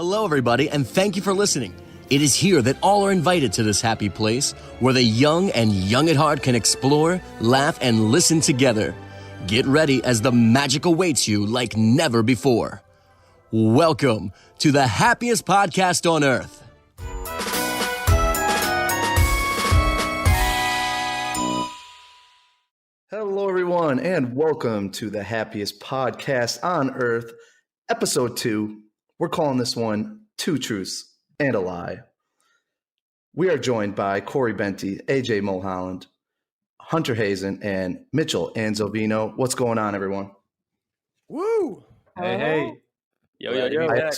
Hello, everybody, and thank you for listening. It is here that all are invited to this happy place where the young and young at heart can explore, laugh, and listen together. Get ready as the magic awaits you like never before. Welcome to the happiest podcast on earth. Hello, everyone, and welcome to the happiest podcast on earth, episode 2. We're calling this one Two Truths and a Lie. We are joined by Corey Benty, AJ Mulholland, Hunter Hazen, and Mitchell Anzovino. What's going on, everyone? Woo! Hey. Yo.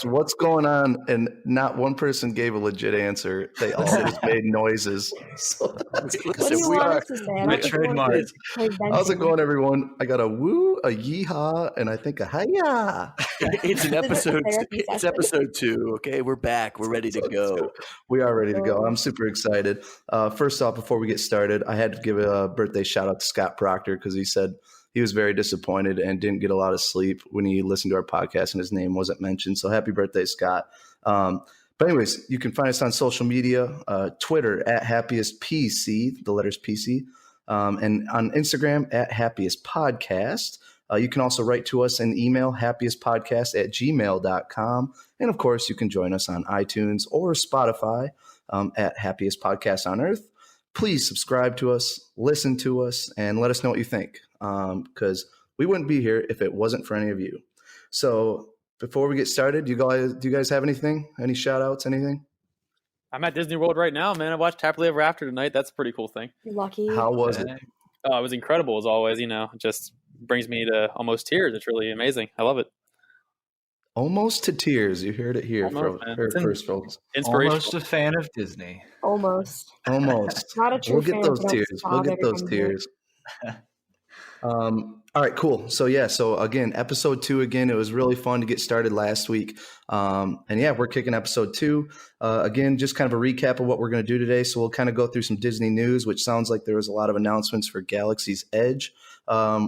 What's going on? And not one person gave a legit answer. They all just made noises. So What do you want us to say? My trademark. how's it going, everyone? I got a woo, a yeehaw, and I think a hiya. It's an episode. It's episode 2. Okay, we're back. We're ready to go. We are ready to go. I'm super excited. First off, before we get started, I had to give a birthday shout out to Scott Proctor because he said he was very disappointed and didn't get a lot of sleep when he listened to our podcast and his name wasn't mentioned. So happy birthday, Scott. But anyways, you can find us on social media, Twitter at Happiest PC, the letters PC, and on Instagram at Happiest Podcast. You can also write to us an email, happiestpodcast@gmail.com. And of course, you can join us on iTunes or Spotify at Happiest Podcast on Earth. Please subscribe to us, listen to us, and let us know what you think, because we wouldn't be here if it wasn't for any of you. So before we get started, do you guys have anything? Any shout outs, anything? I'm at Disney World right now, man. I watched Happily Ever After tonight. That's a pretty cool thing. You're lucky. How was it? Oh, it was incredible as always. It just brings me to almost tears. It's really amazing. I love it. Almost to tears. You heard it here first, folks. Inspirational. Almost a fan of Disney. Almost. Not a true We'll get fan, those but tears. that's We'll get those every time tears. All right, cool. So again, episode 2 again. It was really fun to get started last week. We're kicking episode 2. Again, just kind of a recap of what we're going to do today. So we'll kind of go through some Disney news, which sounds like there was a lot of announcements for Galaxy's Edge,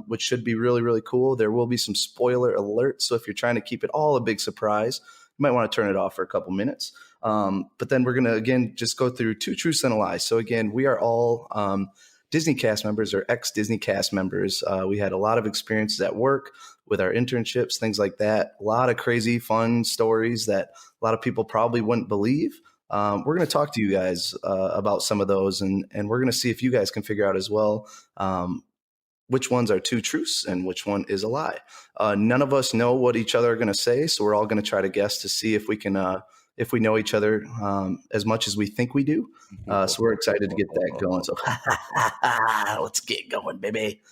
which should be really, really cool. There will be some spoiler alerts. So if you're trying to keep it all a big surprise, you might want to turn it off for a couple minutes. But then we're going to, again, just go through Two Truths and a Lie. So again, we are all Disney cast members or ex-Disney cast members. We had a lot of experiences at work with our internships, things like that. A lot of crazy, fun stories that a lot of people probably wouldn't believe. We're going to talk to you guys about some of those, and we're going to see if you guys can figure out as well which ones are two truths and which one is a lie. None of us know what each other are going to say, so we're all going to try to guess to see if we can if we know each other as much as we think we do. So we're excited to get that going. So let's get going, baby.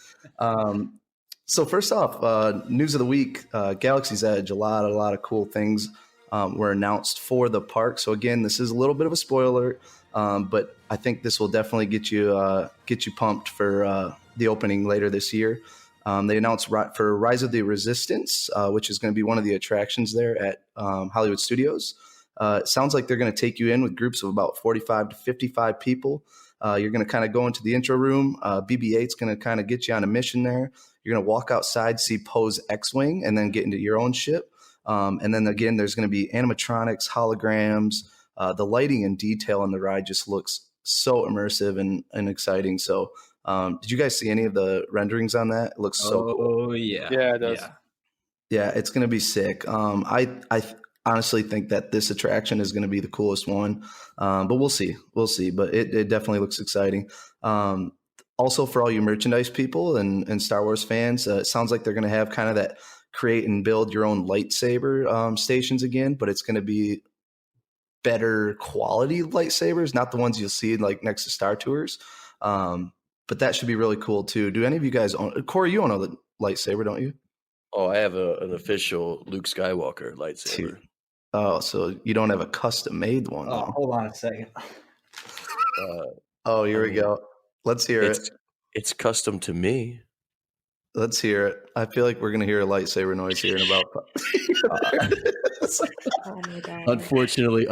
So first off, news of the week, Galaxy's Edge, a lot of cool things were announced for the park. So again, this is a little bit of a spoiler, but I think this will definitely get you pumped for the opening later this year. They announced for Rise of the Resistance, which is going to be one of the attractions there at Hollywood Studios. It sounds like they're going to take you in with groups of about 45 to 55 people. You're going to kind of go into the intro room. BB-8's going to kind of get you on a mission there. You're going to walk outside, see Poe's X-Wing, and then get into your own ship. And then again, there's going to be animatronics, holograms. The lighting and detail on the ride just looks so immersive and exciting. So did you guys see any of the renderings on that? It looks so cool. Oh, yeah. Yeah, it does. Yeah, it's going to be sick. I honestly think that this attraction is going to be the coolest one, but we'll see. But it definitely looks exciting. Also, for all you merchandise people and Star Wars fans, it sounds like they're going to have kind of that create and build your own lightsaber stations again, but it's going to be better quality lightsabers, not the ones you'll see like next to Star Tours. But that should be really cool too. Do any of you guys own? Corey, you own a lightsaber, don't you? Oh, I have an official Luke Skywalker lightsaber. Dude. Oh, so you don't have a custom-made one? Oh, though. hold on a second. Here we go. Let's hear it. It's custom to me. Let's hear it. I feel like we're going to hear a lightsaber noise here in about. Oh my God. Unfortunately,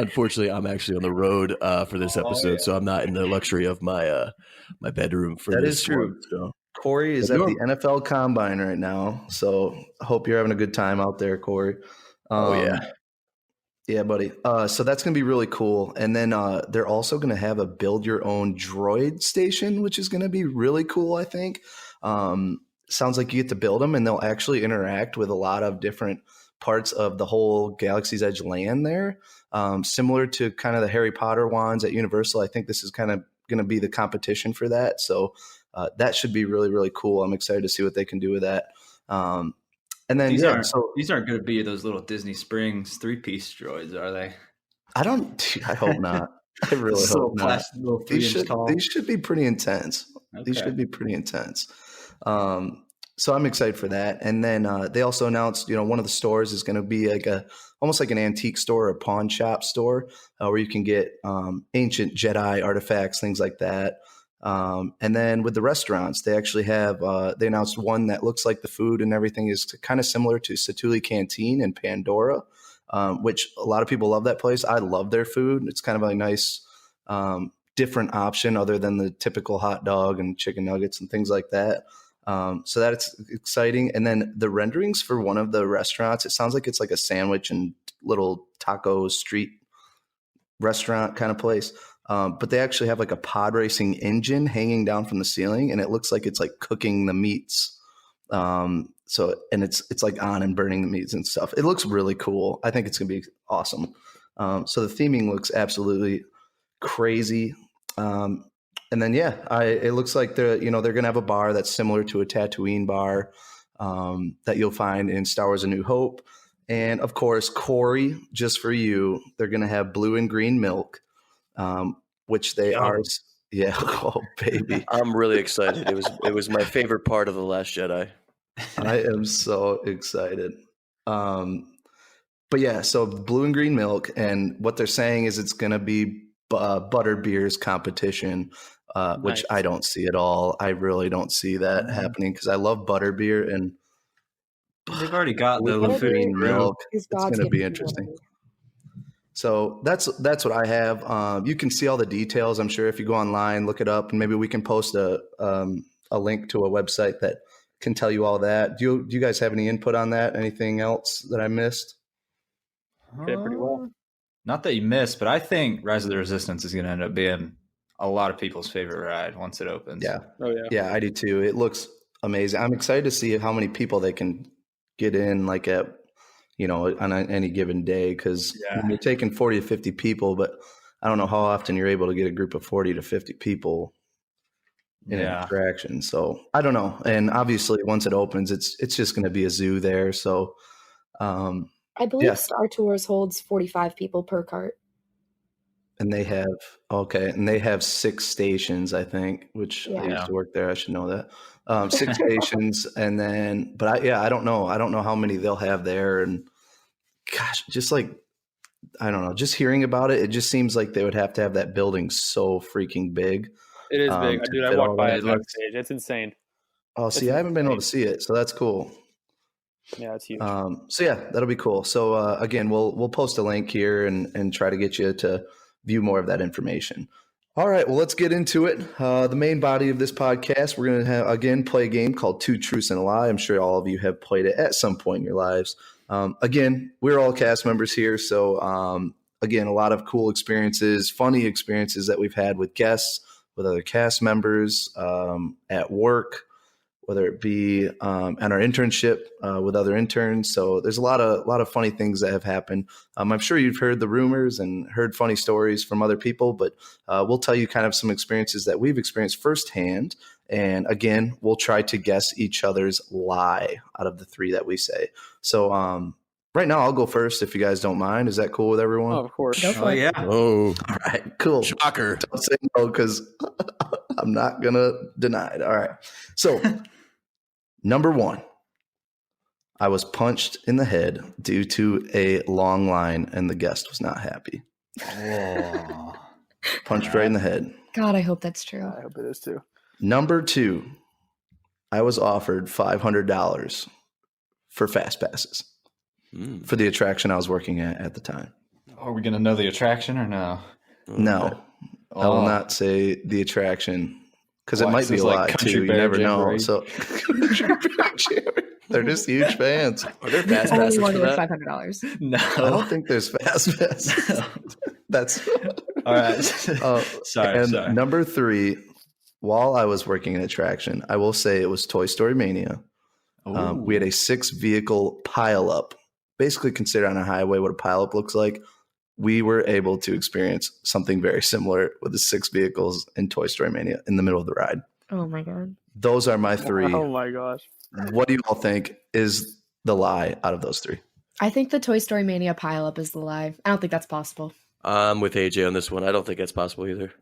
I'm actually on the road for this episode, so I'm not in the luxury of my my bedroom for That this is true. one, so. Corey is at the NFL Combine right now, so I hope you're having a good time out there, Corey. Yeah. Yeah, buddy. So that's going to be really cool. And then they're also going to have a build your own droid station, which is going to be really cool, I think. Sounds like you get to build them and they'll actually interact with a lot of different parts of the whole Galaxy's Edge land there. Similar to kind of the Harry Potter wands at Universal. I think this is kind of going to be the competition for that. So that should be really, really cool. I'm excited to see what they can do with that. And then these aren't going to be those little Disney Springs 3-piece droids, are they? I hope not. I really hope not. These should be pretty intense. Okay. These should be pretty intense. So I'm excited for that. And then they also announced, one of the stores is going to be like almost like an antique store or a pawn shop store where you can get ancient Jedi artifacts, things like that. And then with the restaurants, they actually have, they announced one that looks like the food and everything is kind of similar to Satuli Canteen in Pandora, which a lot of people love that place. I love their food. It's kind of a nice, different option other than the typical hot dog and chicken nuggets and things like that. So that's exciting. And then the renderings for one of the restaurants, it sounds like it's like a sandwich and little taco street restaurant kind of place. But they actually have like a pod racing engine hanging down from the ceiling, and it looks like it's like cooking the meats. And it's like on and burning the meats and stuff. It looks really cool. I think it's gonna be awesome. So the theming looks absolutely crazy. And then it looks like they're gonna have a bar that's similar to a Tatooine bar that you'll find in Star Wars: A New Hope. And of course, Corey, just for you, they're gonna have blue and green milk. Which they are. Yeah. Oh, baby. I'm really excited. It was my favorite part of The Last Jedi. I am so excited. But yeah, so blue and green milk. And what they're saying is it's going to be butterbeer's competition, which I don't see at all. I really don't see that happening because I love butterbeer. And they've already got the green milk. It's going to be interesting. So that's what I have. You can see all the details, I'm sure, if you go online, look it up, and maybe we can post a link to a website that can tell you all that. Do you guys have any input on that? Anything else that I missed? Did pretty well. Not that you missed, but I think Rise of the Resistance is going to end up being a lot of people's favorite ride once it opens. Yeah. Oh yeah. Yeah, I do too. It looks amazing. I'm excited to see how many people they can get in, like at on any given day, because you're taking 40 to 50 people, but I don't know how often you're able to get a group of 40 to 50 people in an attraction. So I don't know. And obviously once it opens, it's just going to be a zoo there. So I believe Star Tours holds 45 people per cart. And they have 6 stations, I think, which I used to work there. I should know that. 6 stations. And then, but I don't know. I don't know how many they'll have there. And gosh, just like, I don't know, just hearing about it, it just seems like they would have to have that building so freaking big. It is big. Dude, I walked by it backstage. It's insane. Oh, see, I haven't been able to see it. So that's cool. Yeah, it's huge. So that'll be cool. So again, we'll post a link here and try to get you to view more of that information. All right, well, let's get into it. The main body of this podcast, we're going to again play a game called Two Truths and a Lie. I'm sure all of you have played it at some point in your lives. Again, we're all cast members here. So again, a lot of cool experiences, funny experiences that we've had with guests, with other cast members, at work, whether it be at our internship with other interns. So there's a lot of funny things that have happened. I'm sure you've heard the rumors and heard funny stories from other people, but we'll tell you kind of some experiences that we've experienced firsthand. And again, we'll try to guess each other's lie out of the 3 that we say. So right now I'll go first if you guys don't mind. Is that cool with everyone? Oh, of course. Oh, yeah. Oh, all right, cool. Shocker. Don't say no because I'm not going to deny it. All right. So number 1, I was punched in the head due to a long line and the guest was not happy. Oh. Punched right in the head. God, I hope that's true. I hope it is too. Number 2, I was offered $500 for fast passes for the attraction I was working at the time. Are we going to know the attraction or no? No, I will not say the attraction because it might be a lie Country too. You Bear never know. Jamboree. So they're just huge fans. Are there fast Only passes one for with that? $500. No, I don't think there's fast passes. That's all right. Sorry. Number 3. While I was working in attraction, I will say it was Toy Story Mania. We had a 6-vehicle pileup. Basically, consider on a highway what a pileup looks like. We were able to experience something very similar with the 6 vehicles in Toy Story Mania in the middle of the ride. Oh my god. Those are my 3. Oh my gosh. What do you all think is the lie out of those 3? I think the Toy Story Mania pileup is the lie. I don't think that's possible. I'm with AJ on this one. I don't think that's possible either.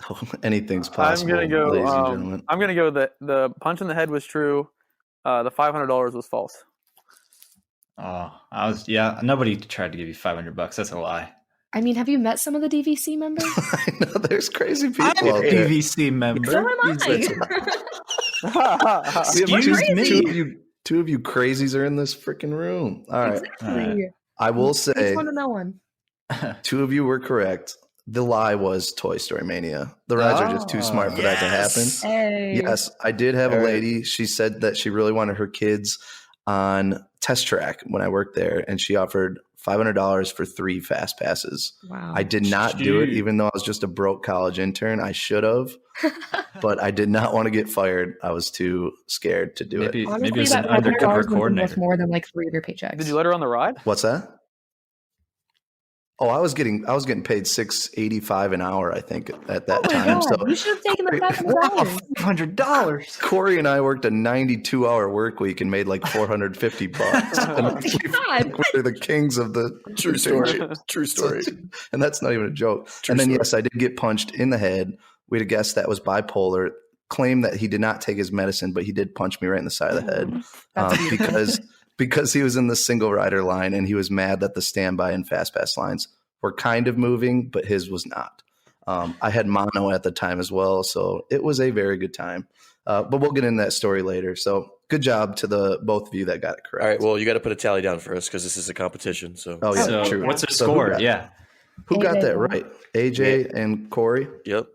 Oh, anything's possible, I'm gonna go. ladies and gentlemen. I'm gonna go that the punch in the head was true. The $500 was false. Nobody tried to give you $500. That's a lie. I mean, have you met some of the DVC members? I know there's crazy people I'm out a there. PVC member. So am I. Excuse me. Two of you crazies are in this freaking room. All right. Exactly. I will It's say one to know one. 2 of you were correct. The lie was Toy Story Mania. The rides are just too smart for that to happen. Hey. Yes, I did have a lady. She said that she really wanted her kids on Test Track when I worked there, and she offered $500 for 3 fast passes. Wow. I did not do it, even though I was just a broke college intern. I should have, but I did not want to get fired. I was too scared to do it. Maybe Honestly, it was that an undercover $500 was coordinator. worth more than like 3 of your paychecks. Did you let her on the ride? What's that? Oh, I was getting paid $6.85 an hour, I think, at that time. God, So you should have taken the $500. $500. Corey and I worked a 92-hour work week and made like $450. And we're the kings of the True story. True story. And that's not even a joke. True and then, story. yes, I did get punched in the head. We had a guest that was bipolar, claimed that he did not take his medicine, but he did punch me right in the side of the head because he was in the single rider line and he was mad that the standby and fast pass lines were kind of moving, but his was not. I had mono at the time as well, so it was a very good time. But we'll get into that story later. So good job to the both of you that got it correct. All right. Well, you got to put a tally down for us because this is a competition. So. Oh yeah, So true. what's the So score? Who AJ got that won. right? AJ and Corey. Yep.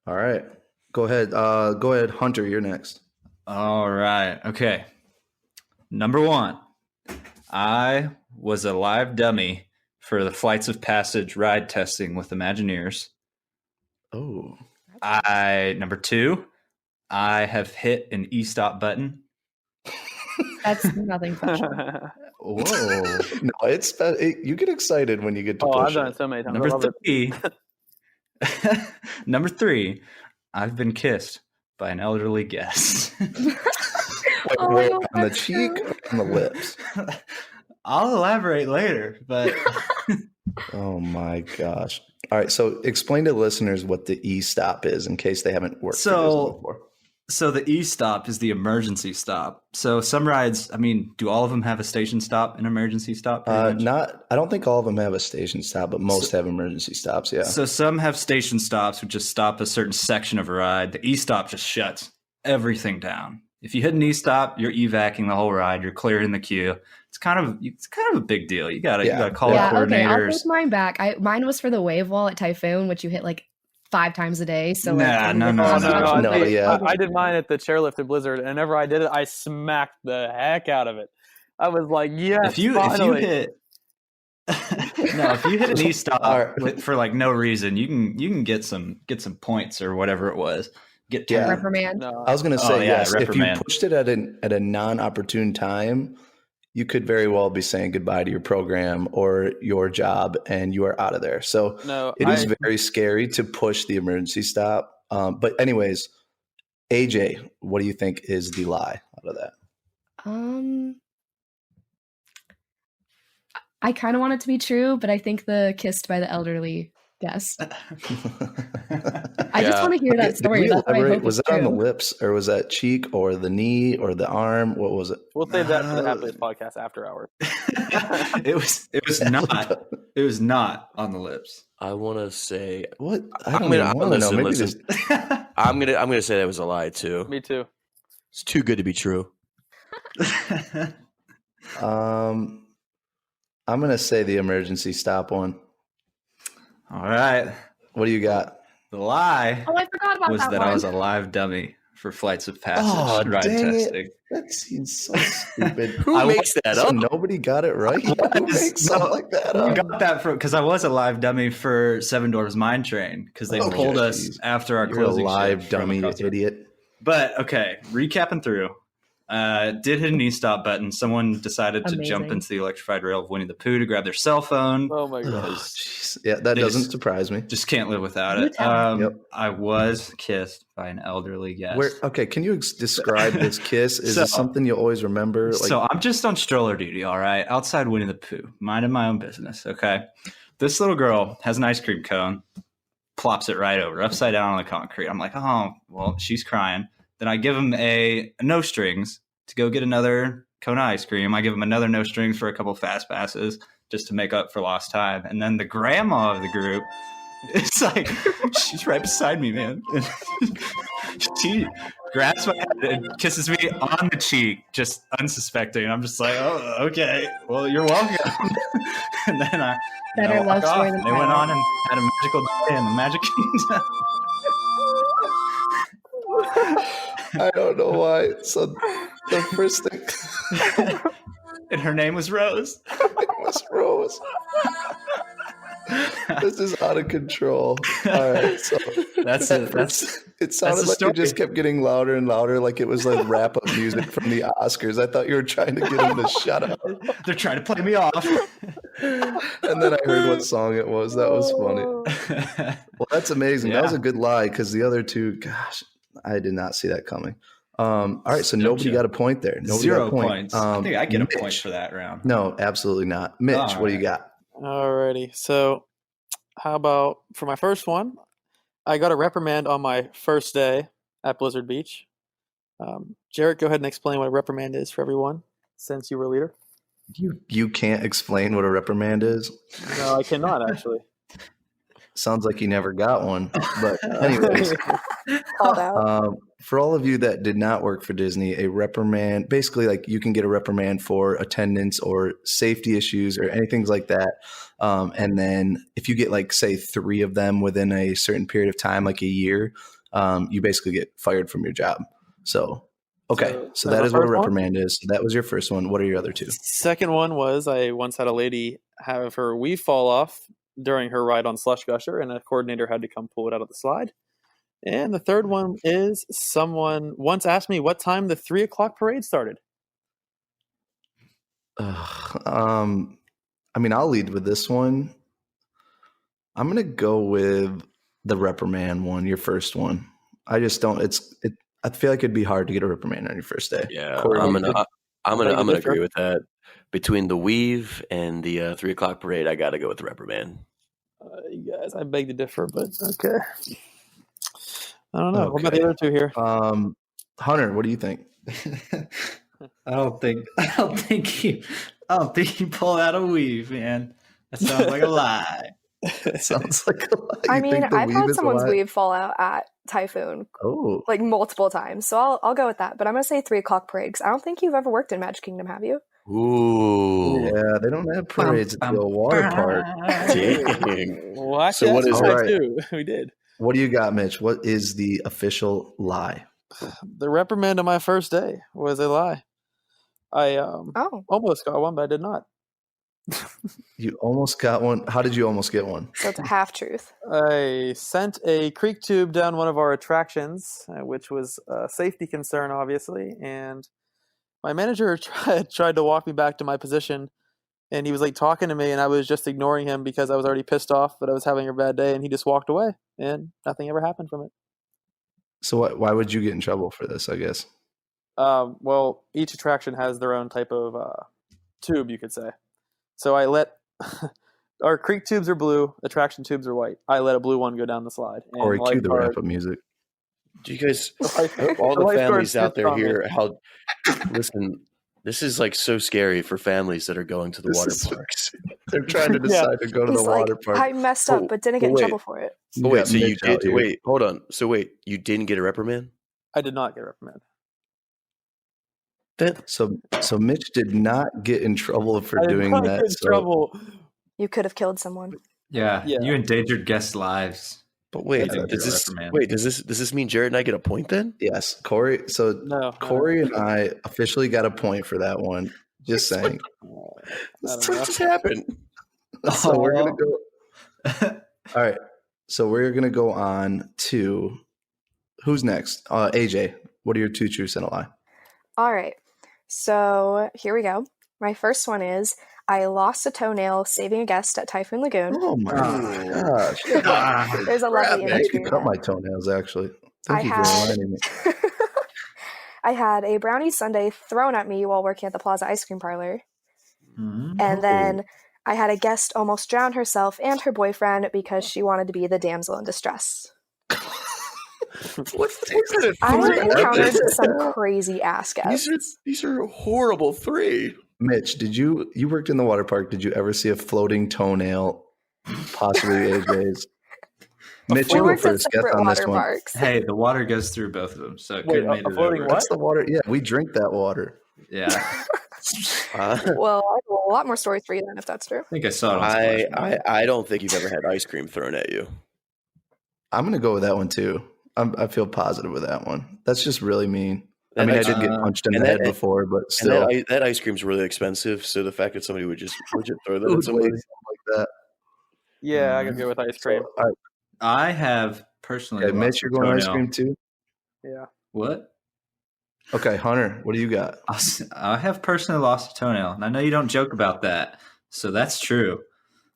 All right. Go ahead. Go ahead, Hunter. You're next. All right. Okay. Number 1, I was a live dummy for the Flights of Passage ride testing with Imagineers. Oh, Number 2, I have hit an e-stop button. That's nothing special. Whoa. no, you get excited when you get to Oh, I've push done it. it so many times. I Number love it. 3, number 3, I've been kissed by an elderly guest. Oh, Where, no, on the that's cheek true. or on the lips? I'll elaborate later, but Oh my gosh. All right. So explain to listeners what the e-stop is in case they haven't worked for Disney before. So the e-stop is the emergency stop. So some rides, I mean, do all of them have a station stop, an emergency stop? I don't think all of them have a station stop, but most have emergency stops. Yeah. So some have station stops, which just stop a certain section of a ride. The e-stop just shuts everything down. If you hit an e-stop, you're evacing the whole ride. You're clearing the queue. It's kind of a big deal. You gotta call Yeah, the okay, I'll coordinators. take mine back. Mine was for the wave wall at Typhoon, which you hit like 5 times a day. So No. I did mine at the chairlift at Blizzard, and whenever I did it, I smacked the heck out of it. I was like, yes, If you hit an e-stop for like no reason, you can get some points or whatever it was. Reprimand. No. I was going to say, yes, if you reprimand. pushed it at a non-opportune time, you could very well be saying goodbye to your program or your job and you are out of there. So it is very scary to push the emergency stop. But anyways, AJ, what do you think is the lie out of that? I kind of want it to be true, but I think the kissed by the elderly guest. I just want to hear that story. That's why I hope was it's that on the true. lips or was that cheek or the knee or the arm? What was it? We'll save that for the Happiest podcast after hours. It was not. It was not on the lips. I want to say What? I'm gonna Maybe I'm gonna say that was a lie too. Me too. It's too good to be true. I'm gonna say the emergency stop one. All right. What do you got? The lie. Oh, I forgot about was that that one. I was a live dummy for Flights of Passage ride testing. That seems so stupid. Who makes that So up? nobody got it right. Who makes something like that I up? got that because I was a live dummy for Seven Dwarfs Mine Train because they pulled us Jeez. after our You're closing a live shift from dummy, you across the- idiot. But okay, recapping through. Did hit an e-stop button. Someone decided to jump Amazing. into the electrified rail of Winnie the Pooh to grab their cell phone. Oh my Oh, god. jeez. Yeah, that They doesn't just- surprise me. Just can't live without You it. tell. Yep. I was kissed by an elderly guest. Okay, can you describe this kiss? Is it So- something you always remember? Like, So I'm just on stroller duty, all right, outside Winnie the Pooh, minding my own business, okay? This little girl has an ice cream cone, plops it right over, upside down on the concrete. I'm like, oh, well, she's crying. Then I give him a no strings to go get another cone of ice cream. I give him another no strings for a couple fast passes just to make up for lost time. And then the grandma of the group, it's like, she's right beside me, man. She grabs my head and kisses me on the cheek, just unsuspecting. I'm just like, oh, okay. Well, you're welcome. And then I Better love walk off. story than They went that. on and had a magical day in the Magic Kingdom. I don't know why. So the first thing And her name was Rose. was Rose. This is out of control. All right, so That's at it. first, it sounded the like story. it just kept getting louder and louder, like it was like wrap-up music from the Oscars. I thought you were trying to get him to shut up, They're trying to play me off. and then I heard what song it was. That was funny. Well, that's amazing. That was Yeah. a good lie because the other two, gosh, I did not see that coming. All right, so nobody Gotcha. got a point there. Nobody 0 got a point. points. I think I get a point Mitch. for that round. No, absolutely not. Mitch, All what do you right. got? Alrighty. So, how about for my first one? I got a reprimand on my first day at Blizzard Beach. Jarrett, go ahead and explain what a reprimand is for everyone, since you were leader. You can't explain what a reprimand is. No, I cannot actually. Sounds like you never got one. But anyways, Called out. for all of you that did not work for Disney, a reprimand, basically like you can get a reprimand for attendance or safety issues or anything like that. And then if you get like, say, 3 of them within a certain period of time, like a year, you basically get fired from your job. So, okay. So that my is what a first one? reprimand is. That was your first one. What are your other 2? Second one was I once had a lady have her weave fall off during her ride on Slush Gusher, and a coordinator had to come pull it out of the slide. And the third one is someone once asked me what time the 3 o'clock parade started. I mean, I'll lead with this one. I'm gonna go with the reprimand one, your first one. I just don't. I feel like it'd be hard to get a reprimand on your first day. Yeah, Corey, I'm you gonna differ? agree with that. Between the weave and the 3 o'clock parade, I got to go with the reprimand. You guys, I beg to differ, but okay. I don't know. What about the other 2 here? Hunter, what do you think? I don't think you pulled out a weave, man. That sounds like a lie. Sounds like a lie. I You mean, think the I've weave had is a someone's lie? weave fall out at Typhoon Oh, like multiple times, so I'll go with that. But I'm gonna say 3 o'clock parade because I don't think you've ever worked in Magic Kingdom, have you? Ooh, yeah. They don't have parades at the water park. dang. Well, actually, So what that's is what it? I do. We did. What do you got, Mitch? What is the official lie? The reprimand on my first day was a lie. I Oh, almost got one, but I did not. You almost got one. How did you almost get one? so it's a half truth. I sent a creek tube down one of our attractions, which was a safety concern, obviously. And my manager tried to walk me back to my position, and he was like talking to me, and I was just ignoring him because I was already pissed off that I was having a bad day, and he just walked away, and nothing ever happened from it. So why would you get in trouble for this? I guess. Well, each attraction has their own type of tube, you could say. So I let our creek tubes are blue, attraction tubes are white. I let a blue one go down the slide. And Corey, cue the lifeguard- wrap up music. Do you guys, lifeguard- all the lifeguard families out snitched there on me. here, listen, this is like so scary for families that are going to the This water is- parks. They're trying to Yeah. decide to go to He's the like, water park. I messed up, but didn't get in wait. trouble for it. Oh, wait, got so you Mitch out did, here. wait, hold on. So wait, you didn't get a reprimand? I did not get a reprimand. So Mitch did not get in trouble for I did doing not that. get in So trouble. You could have killed someone. Yeah, Yeah. you endangered guest lives. But wait, That's a does good this reprimand. does this mean Jared and I get a point then? Yes, Corey. So No. Corey and I officially got a point for that one. Just saying. What just happened? So we're gonna go. All right. So we're gonna go on to who's next? AJ. What are your 2 truths and a lie? All right. So here we go. My first one is I lost a toenail saving a guest at Typhoon Lagoon. Oh my gosh! There's a lovely I image. could cut my toenails actually. I Thank you for had reminding me. I had a brownie sundae thrown at me while working at the Plaza Ice Cream Parlor. And then I had a guest almost drown herself and her boyfriend because she wanted to be the damsel in distress. I encountered some crazy ass guests. These are horrible 3. Mitch, did you worked in the water park? Did you ever see a floating toenail? Possibly AJ's. Mitch, you go worked at first. Guess separate on this water one. parks. Hey, the water goes through both of them, so it Wait, could have made a it floating over. what? That's the water. Yeah, we drink that water. Yeah, Well, I have a lot more stories for you then, if that's true. I think I saw it on Splash Mountain. I don't think you've ever had ice cream thrown at you. I'm gonna go with that one too. I feel positive with that one. That's just really mean. I mean, I did get punched in the head before, but still, that ice cream's really expensive. So the fact that somebody would just throw that Who at would somebody, waste something like that. Yeah, I can go with ice cream. All right, I have personally. okay, Mitch, lost you're a going ice toenail. cream too. Yeah. What? Okay, Hunter, what do you got? I have personally lost a toenail, and I know you don't joke about that, so that's true.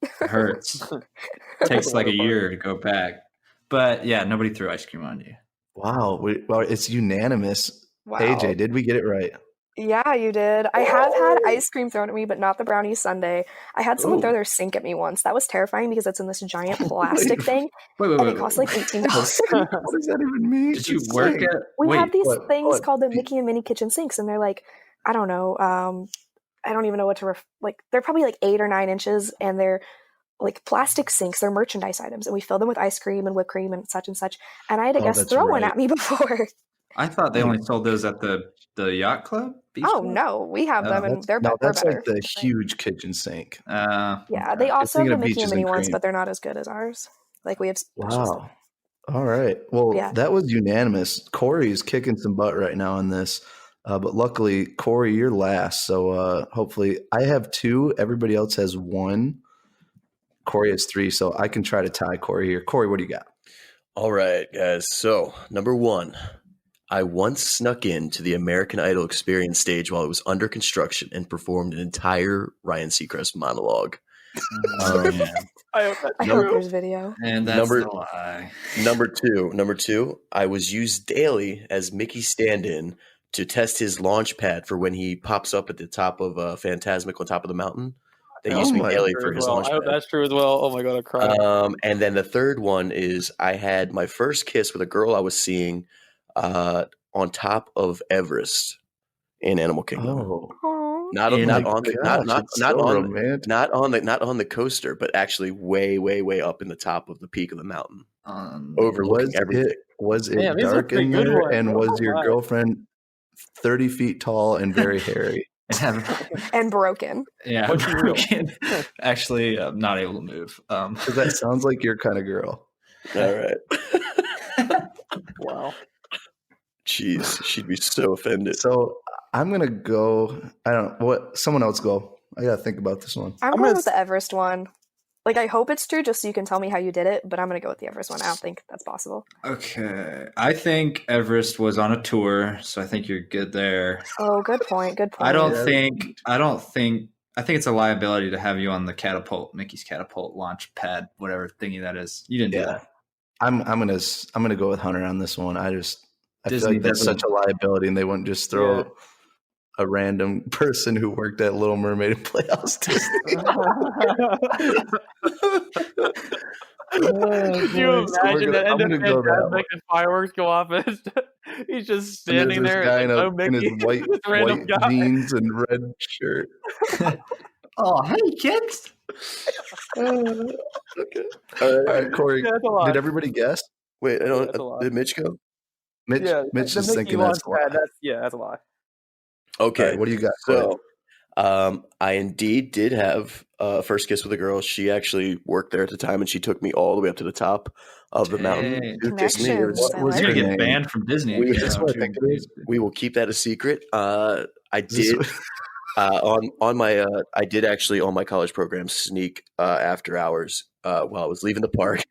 It hurts. Takes like a year to go back, but yeah, nobody threw ice cream on you. Wow, well, it's unanimous. Wow. AJ, did we get it right? Yeah, you did. I have had ice cream thrown at me, but not the brownie sundae. I had someone throw their sink at me once. That was terrifying because it's in this giant plastic thing, and it cost like $18. What does that even mean? Did you work at? We have these what- things what? called the Mickey and Minnie kitchen sinks, and they're like, I don't know, I don't even know what to like. They're probably like 8 or 9 inches, and they're like plastic sinks. They're merchandise items, and we fill them with ice cream and whipped cream and such and such. And I had a guest that's throw one right. at me before. I thought they only sold those at the yacht club. Beach Oh club? no, we have them, and they're No, they're that's better. like the huge kitchen sink. Yeah, okay. they also have thinking the of Mickey Beaches and and Minnie ones, Cream. but they're not as good as ours. Like we have special stuff. Wow. All right. Well, Yeah. that was unanimous. Corey's kicking some butt right now on this. But luckily, Corey, you're last. So hopefully I have 2. Everybody else has 1. Corey has 3. So I can try to tie Corey here. Corey, what do you got? All right, guys. So number 1, I once snuck into the American Idol experience stage while it was under construction and performed an entire Ryan Seacrest monologue. Yeah. I hope that's I true. hope there's video. And that's Number- the lie. Number two, I was used daily as Mickey's stand-in to test his launch pad for when he pops up at the top of Phantasmic on top of the mountain. They used me daily for his launch I hope pad. that's true as well. Oh my god, I cried. And then the third one is I had my first kiss with a girl I was seeing on top of Everest in Animal Kingdom. Oh, Aww. Not Oh not my on the gosh, not it's not so on romantic. not on the coaster, but actually way up in the top of the peak of the mountain, overlooking everything. Was it Damn, these are dark pretty in good there? ones. And Oh was your my. girlfriend 30 feet tall and very hairy? And broken. Yeah, What's your real? actually, I'm not able to move. Because that sounds like your kind of girl. All right. Wow. Jeez, she'd be so offended. So I'm gonna go. I don't know what. Someone else go. I gotta think about this one. I'm I'm going gonna with the Everest one. Like, I hope it's true just so you can tell me how you did it, but I'm going to go with the Everest one. I don't think that's possible. Okay, I think Everest was on a tour, so I think you're good there. Oh, good point. Good point. I don't think. I think it's a liability to have you on the catapult, Mickey's catapult launch pad, whatever thingy that is. You didn't do that. I'm gonna go with Hunter on this one. I feel Disney like that's doesn't- such a liability, and they wouldn't just throw a random person who worked at Little Mermaid and Playhouse Disney. Could you boy, so imagine that I'm end of gonna go that Fantastic and fireworks go off and he's just And standing there's there this guy and in, no in his Mickey, white, this random white guy. jeans and red shirt. Oh, hey kids! Okay. All right, Corey. Yeah, that's a lot. Did everybody guess? Wait, I That's a don't. lot. Did Mitch go? Mitch Yeah, Mitch the is Mickey thinking launch that's a lie. pad, that's a lie. Okay. All right, what do you got? So I indeed did have a first kiss with a girl. She actually worked there at the time, and she took me all the way up to the top of the mountain to kiss me. Connections. What was I You're her gonna get name? banned from Disney. We- if you That's don't what I do think it is. We will keep that a secret. I Is this did what- on my I did actually on my college program sneak after hours while I was leaving the park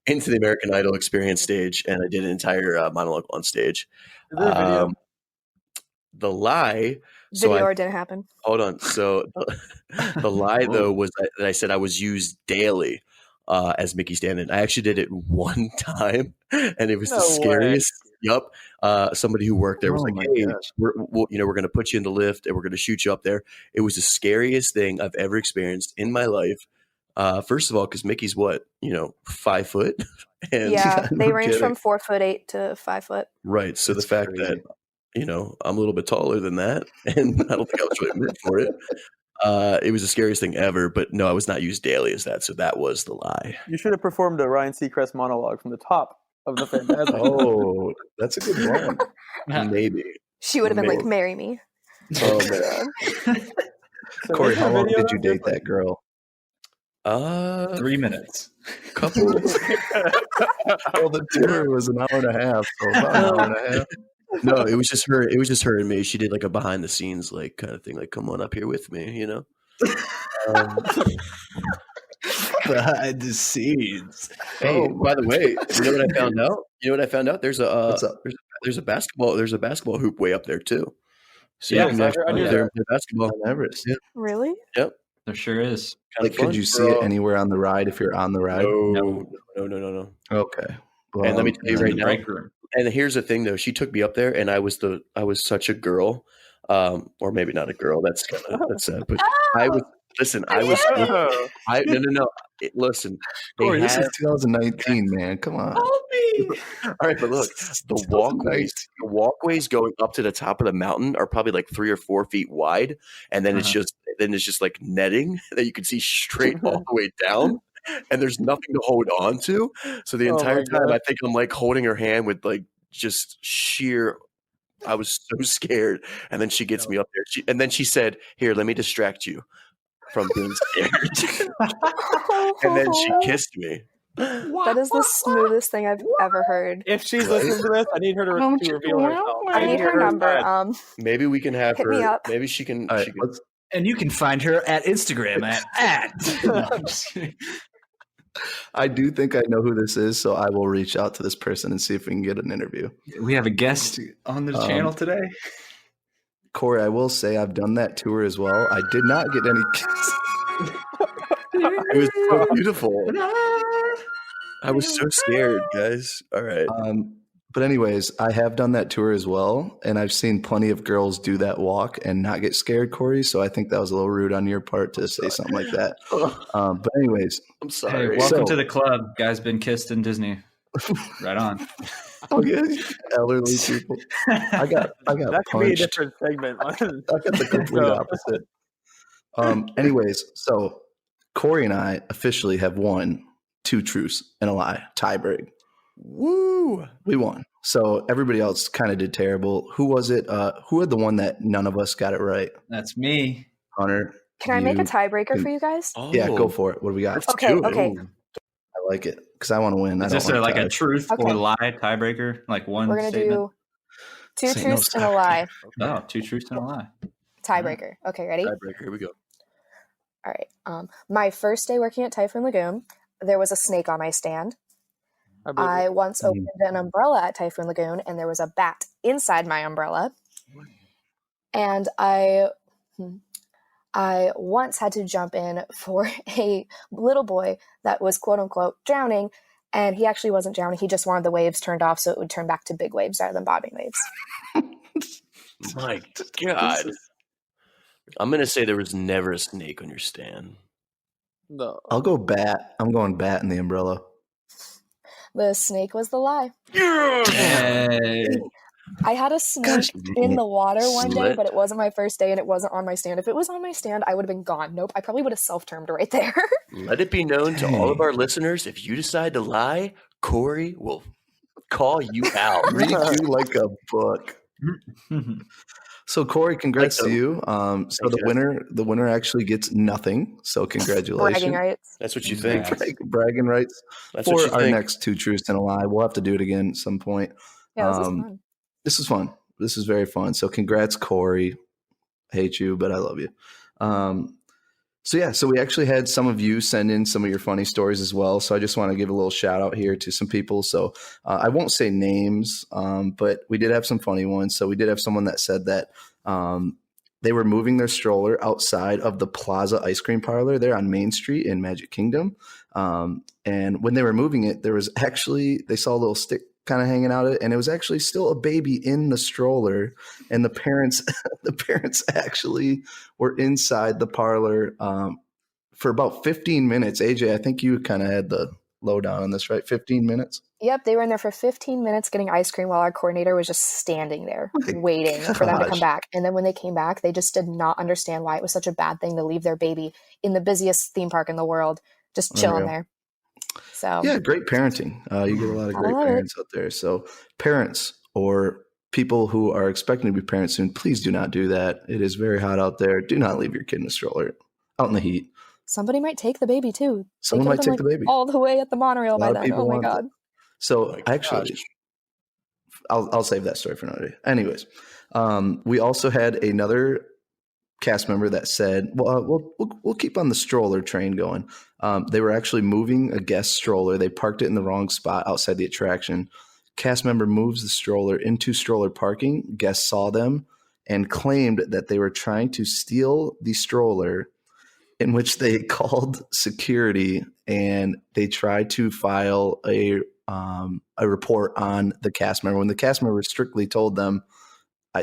into the American Idol experience stage, and I did an entire monologue on stage. Is there a video? The lie. So Video I or didn't happen. hold on. So the lie though was that I said I was used daily as Mickey Stand-in. I actually did it one time, and it was No the way. scariest. Yup. Somebody who worked there was Oh like, my "Hey, gosh. we're going to put you in the lift and we're going to shoot you up there." It was the scariest thing I've ever experienced in my life. First of all, because Mickey's 5 foot, and Yeah, no they range kidding. from 4'8" to 5 foot. right. So That's the fact crazy. that I'm a little bit taller than that, and I don't think I was really meant for it. It was the scariest thing ever, but no, I was not used daily as that, so that was the lie. You should have performed a Ryan Seacrest monologue from the top of the Phantasmic. Oh, that's a good one. Maybe. She would have been like, Maybe. "Marry me." Oh man. So Corey, is there how a long video did you that's date that girl? 3 minutes. Couple. Well, the tour was an hour and a half, so about an hour and a half. No, it was just her. It was just her and me. She did like a behind the scenes like kind of thing, like come on up here with me, Behind the scenes. Hey, by the way, you know what I found out? There's a What's up? there's a basketball hoop way up there too. So Yeah, you can I actually knew go there that. and play basketball. On Everest. Yeah. Really? Yep. There sure is. Kind Like, of fun could you for, see it anywhere on the ride if you're on the ride? No. Okay. Well, And let me tell you In right the now. break room. And here's the thing, though. She took me up there, and I was such a girl, or maybe not a girl. That's sad. But I was. Listen, I was. Oh. No. Listen, they Corey, this have. is 2019, man. Come on. All right, but look, the walkways going up to the top of the mountain are probably like 3 or 4 feet wide, and then it's just like netting that you can see straight all the way down. And there's nothing to hold on to. So the Oh entire my time God. I think I'm like holding her hand with like just sheer I was so scared. And then she gets me up there. And then she said, "Here, let me distract you from being scared." And then she kissed me. That is the smoothest thing I've ever heard. If she's listening to this, I need her to reveal herself. I need her number. Maybe we can have Hit her. me up. Maybe she can. All right, she can let's- And you can find her at Instagram at. No, I'm just kidding. I do think I know who this is, so I will reach out to this person and see if we can get an interview. We have a guest on the channel today. Corey, I will say I've done that tour as well. I did not get any kisses. it was so beautiful. I was so scared, guys. All right. But anyways, I have done that tour as well, and I've seen plenty of girls do that walk and not get scared, Corey. So I think that was a little rude on your part to say something like that. But anyways, I'm Hey, sorry. welcome to the club. Guy's been kissed in Disney. Right on. elderly people. I got That could be a punched. different segment. I got the complete opposite. Anyways, so Corey and I officially have won 2 truths and a lie tiebreak. Woo! We won. So everybody else kind of did terrible. Who was it? Who had the one that none of us got it right? That's me. Hunter. Can I make a you- tiebreaker for you guys? Yeah, go for it. What do we got? Okay, okay. I like it because I want to win. Is I this don't like a ties. truth Okay. or lie tiebreaker? Like one We're gonna statement? do 2 Say no, truths and a sorry. lie. Oh, 2 truths and a lie. Tiebreaker. Okay, ready? Tiebreaker. Here we go. All right. My first day working at Typhoon Lagoon, there was a snake on my stand. I once opened an umbrella at Typhoon Lagoon, and there was a bat inside my umbrella. And I once had to jump in for a little boy that was quote unquote drowning, and he actually wasn't drowning. He just wanted the waves turned off so it would turn back to big waves rather than bobbing waves. My God. I'm going to say there was never a snake on your stand. No. I'll go bat. I'm going bat in the umbrella. The snake was the lie. Hey. I had a snake in the water one day, Slit. but it wasn't my first day and it wasn't on my stand. If it was on my stand, I would have been gone. Nope, I probably would have self-termed right there. Let it be known to all of our listeners, if you decide to lie, Corey will call you out. Read you like a book. So Corey, congrats to you. So Thanks, the winner actually gets nothing. So congratulations. Bragging rights. That's what you think. Bragging rights That's what for you our think. next 2 truths and a lie. We'll have to do it again at some point. Yeah, this is fun. This is fun. This is very fun. So congrats, Corey. Hate you, but I love you. So we actually had some of you send in some of your funny stories as well. So I just want to give a little shout out here to some people. So I won't say names, but we did have some funny ones. So we did have someone that said that they were moving their stroller outside of the Plaza ice cream parlor there on Main Street in Magic Kingdom. And when they were moving it, they saw a little stick kind of hanging out of it, and it was actually still a baby in the stroller, and the parents actually were inside the parlor for about 15 minutes. AJ, I think you kind of had the lowdown on this, right? 15 minutes. Yep, they were in there for 15 minutes getting ice cream while our coordinator was just standing there waiting for them to come back. And then when they came back, they just did not understand why it was such a bad thing to leave their baby in the busiest theme park in the world, just chilling there. So yeah, great parenting. You get a lot of great parents out there. So parents or people who are expecting to be parents soon, please do not do that. It is very hot out there. Do not leave your kid in a stroller out in the heat. Somebody might take the baby too. Someone might take the baby all the way at the monorail by then. Oh my God. So actually, I'll save that story for another day. Anyways, we also had another cast member that said, we'll keep on the stroller train going. They were actually moving a guest stroller. They parked it in the wrong spot outside the attraction. Cast member moves the stroller into stroller parking. Guests saw them and claimed that they were trying to steal the stroller, in which they called security and they tried to file a report on the cast member. When the cast member strictly told them,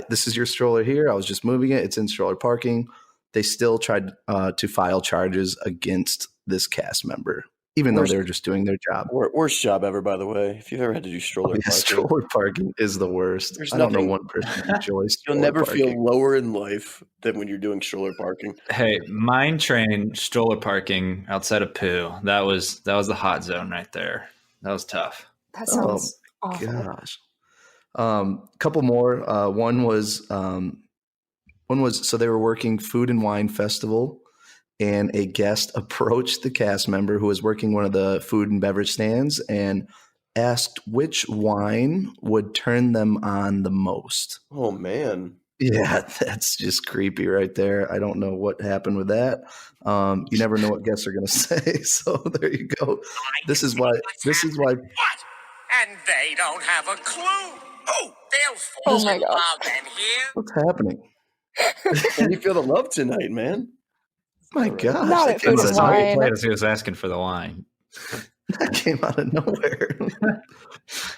this is your stroller here. I was just moving it. It's in stroller parking. They still tried to file charges against this cast member, even though they were just doing their job. Worst job ever, by the way. If you've ever had to do stroller parking. Stroller parking is the worst. I don't know one person who enjoys You'll never feel lower in life than when you're doing stroller parking. Hey, mine train stroller parking outside of Pooh. That was the hot zone right there. That was tough. That sounds awful. Gosh. Couple more. One was so they were working Food and Wine Festival, and a guest approached the cast member who was working one of the food and beverage stands and asked which wine would turn them on the most. Oh man. Yeah, that's just creepy right there. I don't know what happened with that. You never know what guests are going to say. So there you go. This is why. What? And they don't have a clue. Oh, they'll fall in love and here. What's happening? Can you feel the love tonight, man? My gosh. Not at Food and Wine. He was asking for the wine. That came out of nowhere.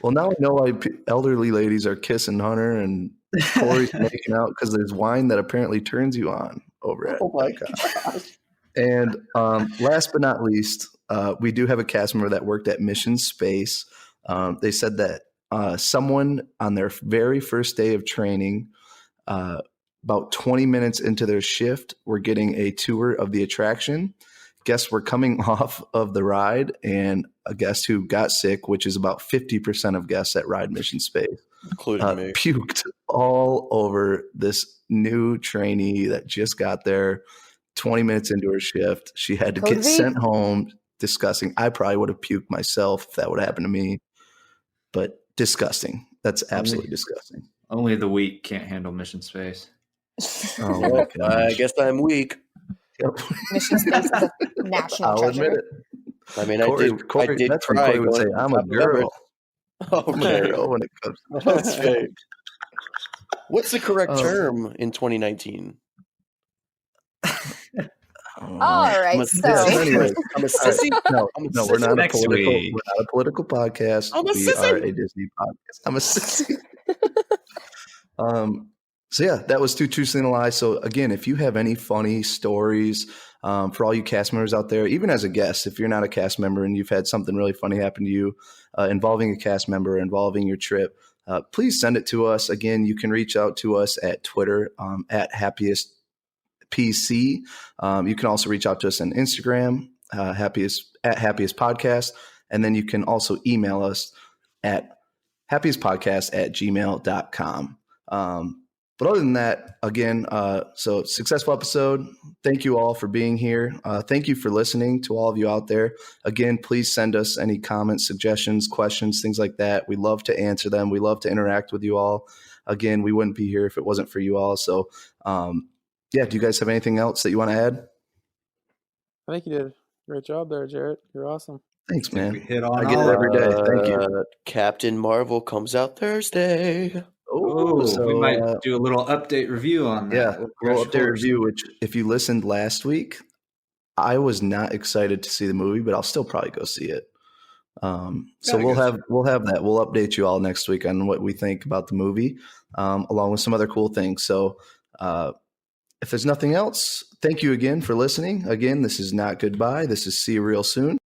Well, now I know why elderly ladies are kissing Hunter and Corey's making out, because there's wine that apparently turns you on over at. Oh my gosh. And last but not least, we do have a cast member that worked at Mission Space. They said that someone on their very first day of training, about 20 minutes into their shift, were getting a tour of the attraction. Guests were coming off of the ride, and a guest who got sick, which is about 50% of guests at Ride Mission Space, including me, puked all over this new trainee that just got there 20 minutes into her shift. She had to get sent home. Disgusting. I probably would have puked myself if that would have happened to me, but disgusting. That's absolutely disgusting. Only the weak can't handle Mission Space. Oh, I guess I'm weak. Yep. Mission Space is a national I'll treasure. admit it. I mean, Corey, I did that's when try Corey would say, I'm a girl. Okay. I'm a girl when it comes to That's fake. What's the correct term in 2019? All right, anyways, I'm a sissy. No, we're not a political podcast. I'm a we sissy. are a Disney podcast. I'm a sissy. So yeah, that was Two Truths and a Lie. So again, if you have any funny stories for all you cast members out there, even as a guest, if you're not a cast member and you've had something really funny happen to you involving a cast member, involving your trip, please send it to us. Again, you can reach out to us at Twitter at Happiest PC. You can also reach out to us on Instagram, Happiest Podcast. And then you can also email us at happiestpodcast@gmail.com. But other than that, again, so successful episode. Thank you all for being here. Thank you for listening to all of you out there. Again, please send us any comments, suggestions, questions, things like that. We love to answer them. We love to interact with you all. Again, we wouldn't be here if it wasn't for you all. So, yeah, do you guys have anything else that you want to add? I think you did a great job there, Jarrett. You're awesome. Thanks, man. We hit on I get it every day. Thank you. Captain Marvel comes out Thursday. Oh, so we might do a little update review on that. Yeah, a little update review, which if you listened last week, I was not excited to see the movie, but I'll still probably go see it. So we'll have that. We'll update you all next week on what we think about the movie, along with some other cool things. So if there's nothing else, thank you again for listening. Again, this is not goodbye. This is see you real soon.